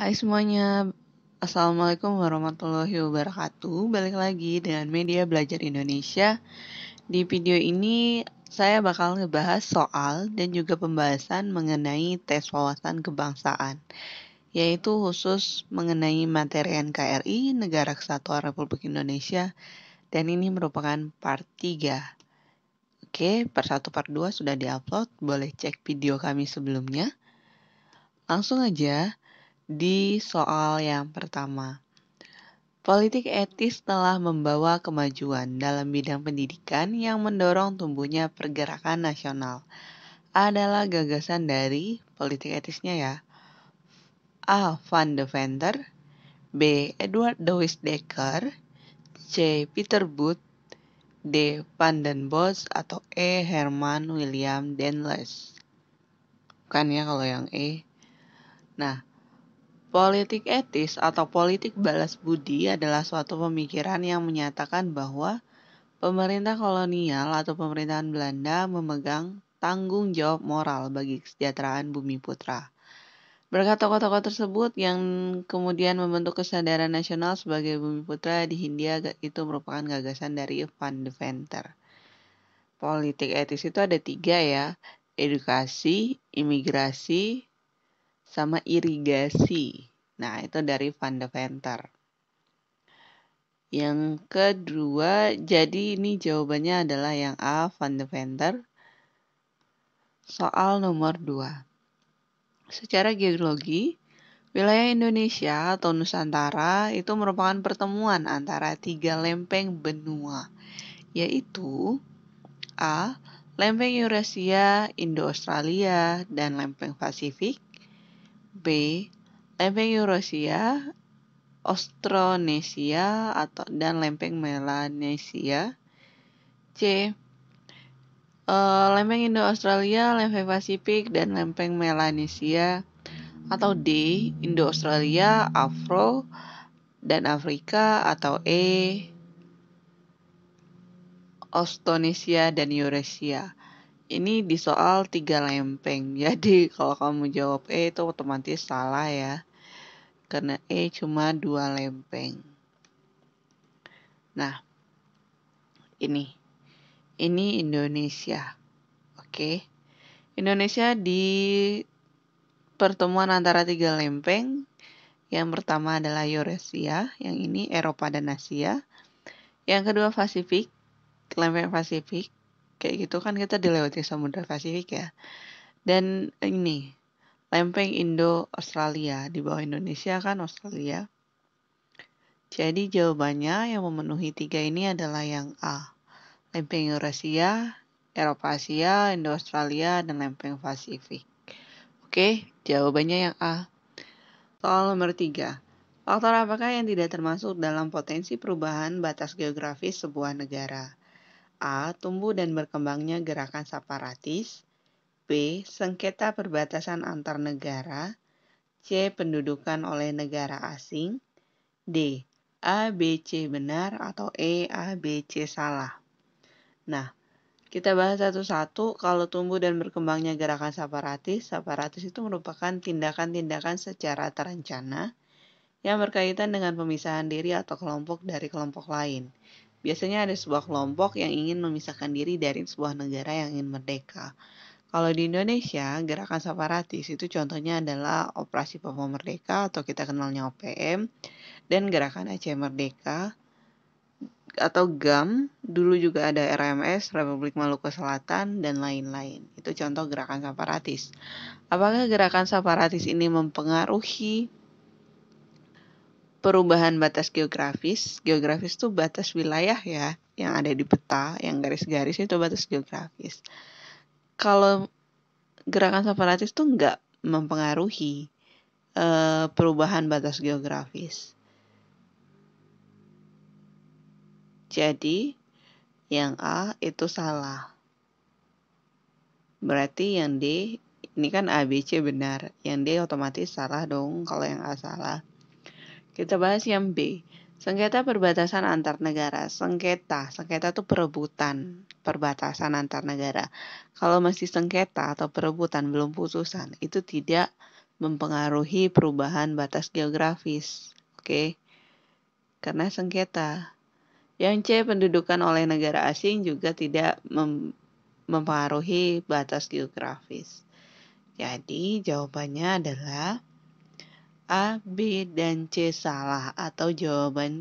Hai semuanya, Assalamualaikum warahmatullahi wabarakatuh. Balik lagi dengan Media Belajar Indonesia. Di video ini saya bakal ngebahas soal dan juga pembahasan mengenai tes wawasan kebangsaan, yaitu khusus mengenai materi NKRI, Negara Kesatuan Republik Indonesia, dan ini merupakan part 3. Oke, part 1, part 2 sudah diupload, boleh cek video kami sebelumnya. Langsung aja di soal yang pertama. Politik etis telah membawa kemajuan dalam bidang pendidikan yang mendorong tumbuhnya pergerakan nasional. Adalah gagasan dari politik etisnya ya. A. Van de Venter, B. Edward de Wisdekker, C. Peter Booth, D. Van den Bosch, atau E. Herman William Dendles. Bukan ya kalau yang E. Nah, politik etis atau politik balas budi adalah suatu pemikiran yang menyatakan bahwa pemerintah kolonial atau pemerintahan Belanda memegang tanggung jawab moral bagi kesejahteraan bumi putra. Berkat tokoh-tokoh tersebut yang kemudian membentuk kesadaran nasional sebagai bumi putra di Hindia itu merupakan gagasan dari Van de Venter. Politik etis itu ada 3 ya, edukasi, imigrasi, sama irigasi. Nah, itu dari Van de Venter. Yang kedua, jadi ini jawabannya adalah yang A, Van de Venter. Soal nomor 2. Secara geologi, wilayah Indonesia atau Nusantara itu merupakan pertemuan antara 3 lempeng benua, yaitu A. Lempeng Eurasia, Indo-Australia, dan lempeng Pasifik. B. Lempeng Eurasia, Austronesia dan lempeng Melanesia. C. Lempeng Indo-Australia, lempeng Pasifik, dan lempeng Melanesia. Atau D. Indo-Australia, Afro, dan Afrika. Atau E. Austronesia dan Eurasia. Ini di soal 3 lempeng. Jadi kalau kamu jawab E itu otomatis salah ya. Karena E cuma 2 lempeng. Nah, ini Indonesia. Oke. Indonesia di pertemuan antara 3 lempeng. Yang pertama adalah Eurasia, yang ini Eropa dan Asia. Yang kedua Pasifik, lempeng Pasifik. Kayak gitu kan kita dilewati Samudra Pasifik ya. Dan ini lempeng Indo-Australia, di bawah Indonesia kan Australia. Jadi jawabannya yang memenuhi 3 ini adalah yang A. Lempeng Eurasia, Eropa Asia, Indo-Australia, dan lempeng Pasifik. Oke, jawabannya yang A. Soal nomor 3. Faktor apakah yang tidak termasuk dalam potensi perubahan batas geografis sebuah negara? A. Tumbuh dan berkembangnya gerakan separatis. B. Sengketa perbatasan antar negara. C. Pendudukan oleh negara asing. D. A, B, C benar atau E, A, B, C salah. Nah, kita bahas satu-satu. Kalau tumbuh dan berkembangnya gerakan separatis itu merupakan tindakan-tindakan secara terencana yang berkaitan dengan pemisahan diri atau kelompok dari kelompok lain. Biasanya ada sebuah kelompok yang ingin memisahkan diri dari sebuah negara yang ingin merdeka. Kalau di Indonesia, gerakan separatis itu contohnya adalah Operasi Papua Merdeka atau kita kenalnya OPM, dan Gerakan Aceh Merdeka atau GAM. Dulu juga ada RMS, Republik Maluku Selatan, dan lain-lain. Itu contoh gerakan separatis. Apakah gerakan separatis ini mempengaruhi perubahan batas geografis? Geografis itu batas wilayah ya, yang ada di peta, yang garis-garis itu batas geografis. Kalau gerakan separatis itu nggak mempengaruhi perubahan batas geografis. Jadi, yang A itu salah. Berarti yang D, ini kan A, B, C benar. Yang D otomatis salah dong kalau yang A salah. Kita bahas yang B. Sengketa perbatasan antar negara. Sengketa itu perebutan perbatasan antar negara. Kalau masih sengketa atau perebutan belum putusan, itu tidak mempengaruhi perubahan batas geografis. Oke, karena sengketa. Yang C, pendudukan oleh negara asing juga tidak mempengaruhi batas geografis. Jadi jawabannya adalah A, B, dan C salah, atau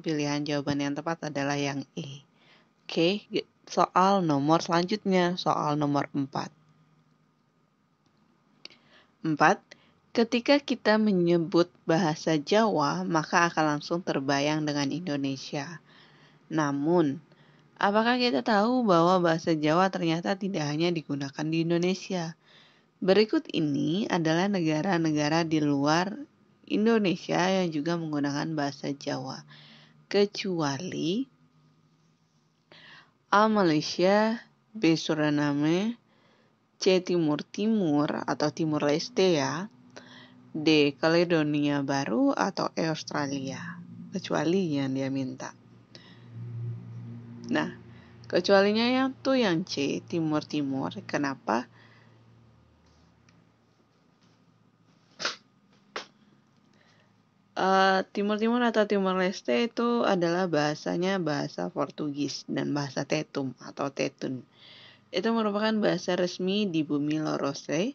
pilihan jawaban yang tepat adalah yang E. Oke, soal nomor selanjutnya, soal nomor 4. 4. Ketika kita menyebut bahasa Jawa, maka akan langsung terbayang dengan Indonesia. Namun, apakah kita tahu bahwa bahasa Jawa ternyata tidak hanya digunakan di Indonesia? Berikut ini adalah negara-negara di luar Indonesia yang juga menggunakan bahasa Jawa, kecuali A. Malaysia, B. Suriname, C. Timur Timur atau Timur Leste ya, D. Kaledonia Baru atau E. Australia, kecuali yang dia minta. Nah, kecualinya yang C, Timur Timur. Kenapa? Timur Timur atau Timor Leste itu adalah bahasanya bahasa Portugis dan bahasa Tetum atau Tetun. Itu merupakan bahasa resmi di bumi Lorose.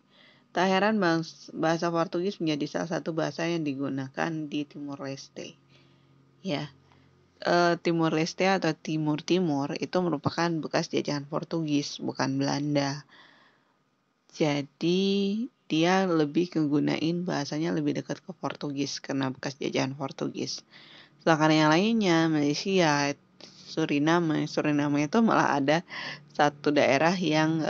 Tak heran bahasa Portugis menjadi salah satu bahasa yang digunakan di Timor Leste. Ya, Timor Leste atau Timur Timur itu merupakan bekas jajahan Portugis, bukan Belanda. Jadi dia lebih kegunain bahasanya lebih dekat ke Portugis karena bekas jajahan Portugis. Sedangkan yang lainnya, Malaysia, Suriname itu malah ada satu daerah yang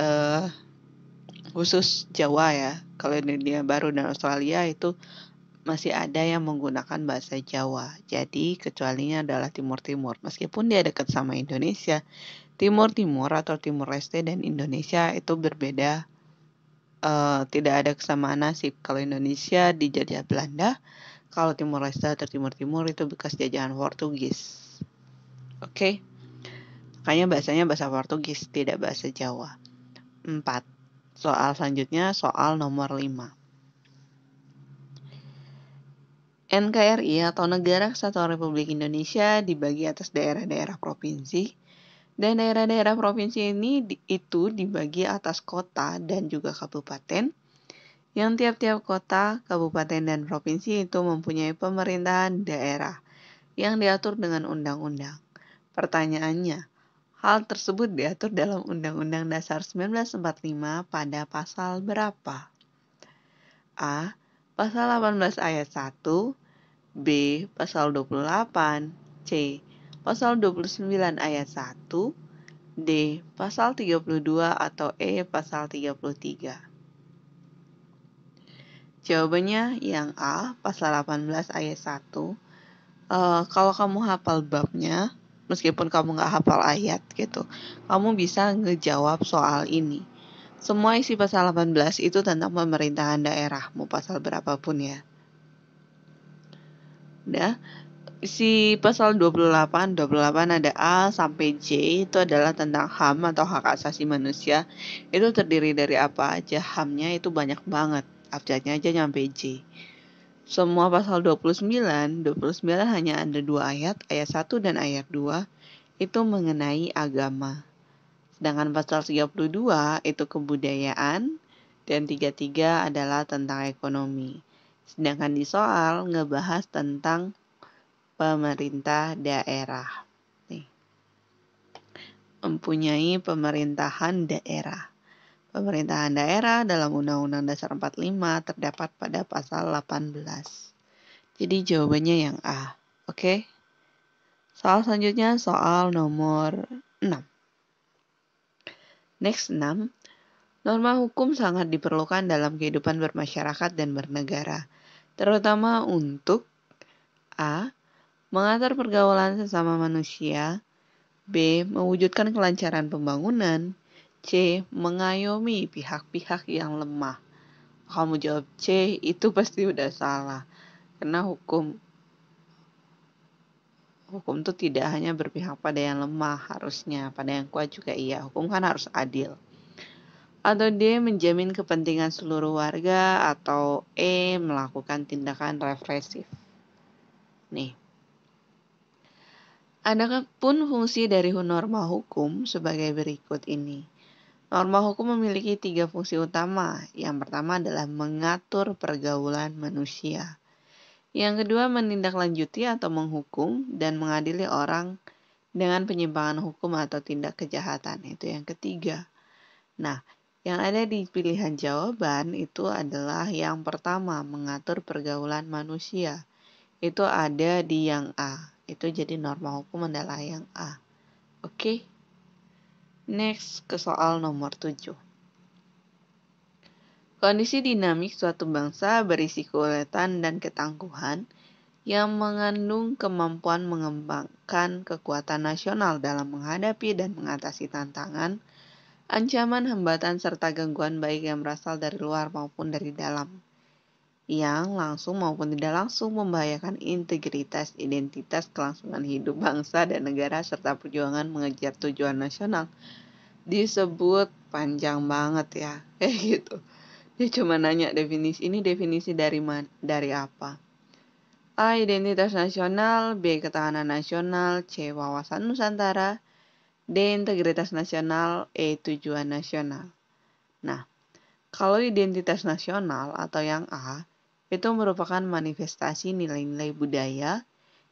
khusus Jawa ya. Kalau Indonesia Baru dan Australia itu masih ada yang menggunakan bahasa Jawa. Jadi kecualinya adalah Timur Timur. Meskipun dia dekat sama Indonesia, Timur Timur atau Timur Leste dan Indonesia itu berbeda. Tidak ada kesamaan nasib. Kalau Indonesia dijajah Belanda, kalau Timur Leste atau Timur Timur itu bekas jajahan Portugis. Oke. Makanya bahasanya bahasa Portugis, tidak bahasa Jawa. 4. Soal selanjutnya, soal nomor 5. NKRI atau Negara Kesatuan Republik Indonesia dibagi atas daerah-daerah provinsi. Dan daerah-daerah provinsi ini itu dibagi atas kota dan juga kabupaten. Yang tiap-tiap kota, kabupaten, dan provinsi itu mempunyai pemerintahan daerah yang diatur dengan undang-undang. Pertanyaannya, hal tersebut diatur dalam Undang-Undang Dasar 1945 pada pasal berapa? A. Pasal 18 ayat 1, B. Pasal 28, C. Pasal 29 ayat 1, D. Pasal 32 atau E. Pasal 33. Jawabannya yang A, pasal 18 ayat 1. Kalau kamu hafal babnya, meskipun kamu nggak hafal ayat gitu, kamu bisa ngejawab soal ini. Semua isi pasal 18 itu tentang pemerintahan daerah, mau pasal berapapun ya. Udah, isi pasal 28 ada A sampai J, itu adalah tentang HAM atau hak asasi manusia. Itu terdiri dari apa aja? HAM-nya itu banyak banget, abjadnya aja nyampe J. Semua pasal 29 hanya ada 2 ayat 1 dan ayat 2, itu mengenai agama. Sedangkan pasal 32 itu kebudayaan, dan 33 adalah tentang ekonomi. Sedangkan di soal ngebahas tentang pemerintah daerah. Nih, mempunyai pemerintahan daerah. Pemerintahan daerah dalam Undang-Undang Dasar 45 terdapat pada pasal 18. Jadi jawabannya yang A. Oke? Soal selanjutnya soal nomor 6. Next 6. Norma hukum sangat diperlukan dalam kehidupan bermasyarakat dan bernegara, terutama untuk A. Mengatur pergaulan sesama manusia, B. Mewujudkan kelancaran pembangunan, C. Mengayomi pihak-pihak yang lemah. Kamu jawab C, itu pasti udah salah. Karena hukum itu tidak hanya berpihak pada yang lemah, harusnya pada yang kuat juga iya. Hukum kan harus adil. atau D. menjamin kepentingan seluruh warga, atau E. melakukan tindakan represif. Nih, adapun fungsi dari norma hukum sebagai berikut ini. Norma hukum memiliki 3 fungsi utama. Yang pertama adalah mengatur pergaulan manusia. Yang kedua, menindaklanjuti atau menghukum dan mengadili orang dengan penyimpangan hukum atau tindak kejahatan. Itu yang ketiga. Nah, yang ada di pilihan jawaban itu adalah yang pertama, mengatur pergaulan manusia. Itu ada di yang A. Itu jadi norma hukum adalah yang A. Oke. Next ke soal nomor 7. Kondisi dinamik suatu bangsa berisi keuletan dan ketangguhan yang mengandung kemampuan mengembangkan kekuatan nasional dalam menghadapi dan mengatasi tantangan, ancaman, hambatan, serta gangguan baik yang berasal dari luar maupun dari dalam, yang langsung maupun tidak langsung membahayakan integritas, identitas, kelangsungan hidup bangsa dan negara, serta perjuangan mengejar tujuan nasional. Disebut panjang banget ya, kayak gitu. Dia cuma nanya definisi, ini definisi dari apa? A. Identitas nasional, B. Ketahanan nasional, C. Wawasan Nusantara, D. Integritas nasional, E. Tujuan nasional. Nah, kalau identitas nasional atau yang A, itu merupakan manifestasi nilai-nilai budaya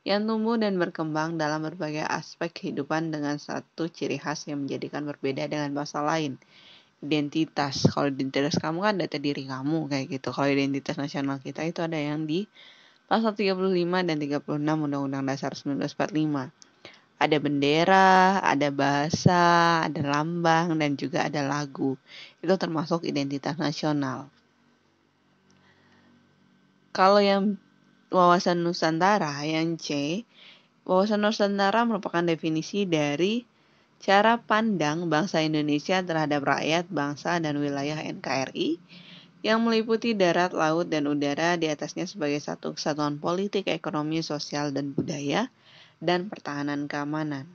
yang tumbuh dan berkembang dalam berbagai aspek kehidupan dengan satu ciri khas yang menjadikan berbeda dengan bangsa lain. Identitas, kalau identitas kamu kan data diri kamu kayak gitu. Kalau identitas nasional kita itu ada yang di pasal 35 dan 36 Undang-Undang Dasar 1945. Ada bendera, ada bahasa, ada lambang, dan juga ada lagu. Itu termasuk identitas nasional. Kalau yang wawasan Nusantara, yang C, wawasan Nusantara merupakan definisi dari cara pandang bangsa Indonesia terhadap rakyat, bangsa, dan wilayah NKRI yang meliputi darat, laut, dan udara di atasnya sebagai satu kesatuan politik, ekonomi, sosial, dan budaya, dan pertahanan keamanan.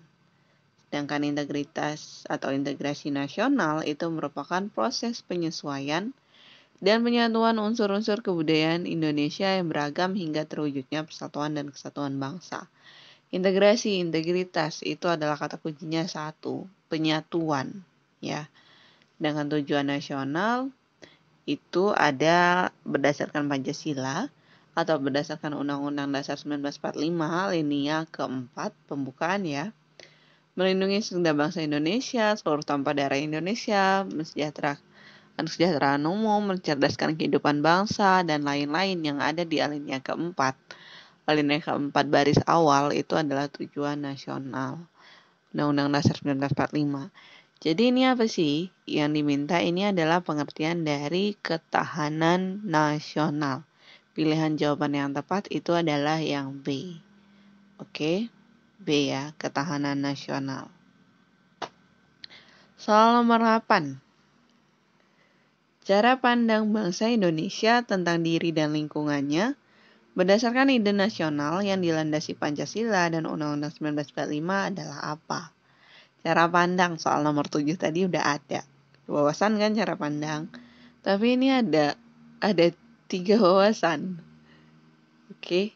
Sedangkan integritas atau integrasi nasional itu merupakan proses penyesuaian dan penyatuan unsur-unsur kebudayaan Indonesia yang beragam hingga terwujudnya persatuan dan kesatuan bangsa. Integrasi, integritas itu adalah kata kuncinya satu, penyatuan, ya. Dengan tujuan nasional itu ada berdasarkan Pancasila atau berdasarkan Undang-Undang Dasar 1945 linia keempat pembukaan ya. Melindungi segenap bangsa Indonesia, seluruh tumpah darah Indonesia, mensejahterakan kesejahteraan umum, mencerdaskan kehidupan bangsa, dan lain-lain yang ada di alinea keempat. Alinea keempat baris awal itu adalah tujuan nasional. Undang-Undang Dasar 1945. Jadi ini apa sih? Yang diminta ini adalah pengertian dari ketahanan nasional. Pilihan jawaban yang tepat itu adalah yang B. Oke, B ya, ketahanan nasional. Soal nomor 8. Cara pandang bangsa Indonesia tentang diri dan lingkungannya berdasarkan ide nasional yang dilandasi Pancasila dan Undang-Undang 1945 adalah apa? Cara pandang soal nomor 7 tadi udah ada. Wawasan kan cara pandang. Tapi ini ada 3 wawasan. Oke.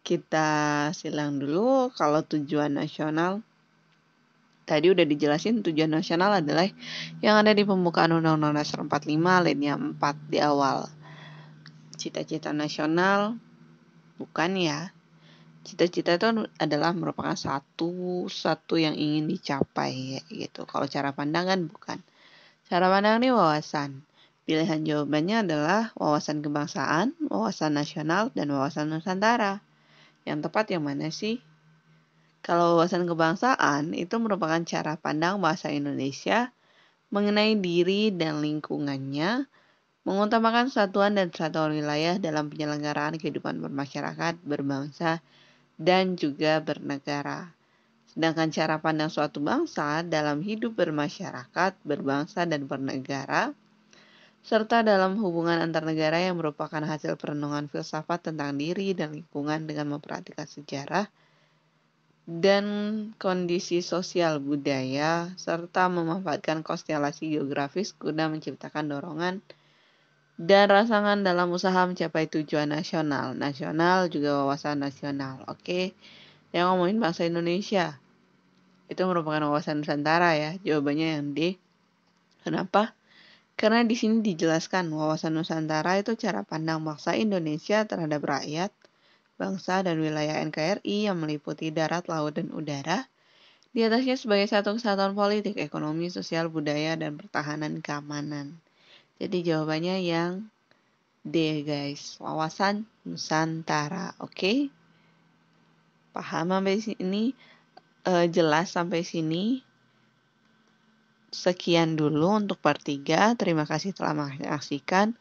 Kita silang dulu kalau tujuan nasional. Tadi udah dijelasin tujuan nasional adalah yang ada di pembukaan Undang-Undang Dasar 45 alinea 4 di awal. Cita-cita nasional bukan ya. Cita-cita itu adalah merupakan satu yang ingin dicapai ya, gitu. Kalau cara pandang kan bukan. Cara pandang ini wawasan. Pilihan jawabannya adalah wawasan kebangsaan, wawasan nasional, dan wawasan Nusantara. Yang tepat yang mana sih? Kalau wawasan kebangsaan itu merupakan cara pandang bahasa Indonesia mengenai diri dan lingkungannya, mengutamakan kesatuan dan persatuan wilayah dalam penyelenggaraan kehidupan bermasyarakat, berbangsa, dan juga bernegara. Sedangkan cara pandang suatu bangsa dalam hidup bermasyarakat, berbangsa, dan bernegara, serta dalam hubungan antar negara yang merupakan hasil perenungan filsafat tentang diri dan lingkungan dengan memperhatikan sejarah, dan kondisi sosial budaya, serta memanfaatkan konstelasi geografis guna menciptakan dorongan dan rangsangan dalam usaha mencapai tujuan nasional. Nasional juga wawasan nasional. Oke, yang ngomongin bahasa Indonesia, itu merupakan wawasan Nusantara ya. Jawabannya yang D. Kenapa? Karena di sini dijelaskan wawasan Nusantara itu cara pandang bangsa Indonesia terhadap rakyat, bangsa, dan wilayah NKRI yang meliputi darat, laut, dan udara, di atasnya sebagai satu kesatuan politik, ekonomi, sosial, budaya, dan pertahanan keamanan. Jadi jawabannya yang D guys, wawasan Nusantara. Oke? Paham sampai sini? Jelas sampai sini? Sekian dulu untuk part 3. Terima kasih telah menyaksikan.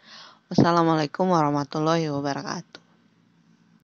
Wassalamualaikum warahmatullahi wabarakatuh.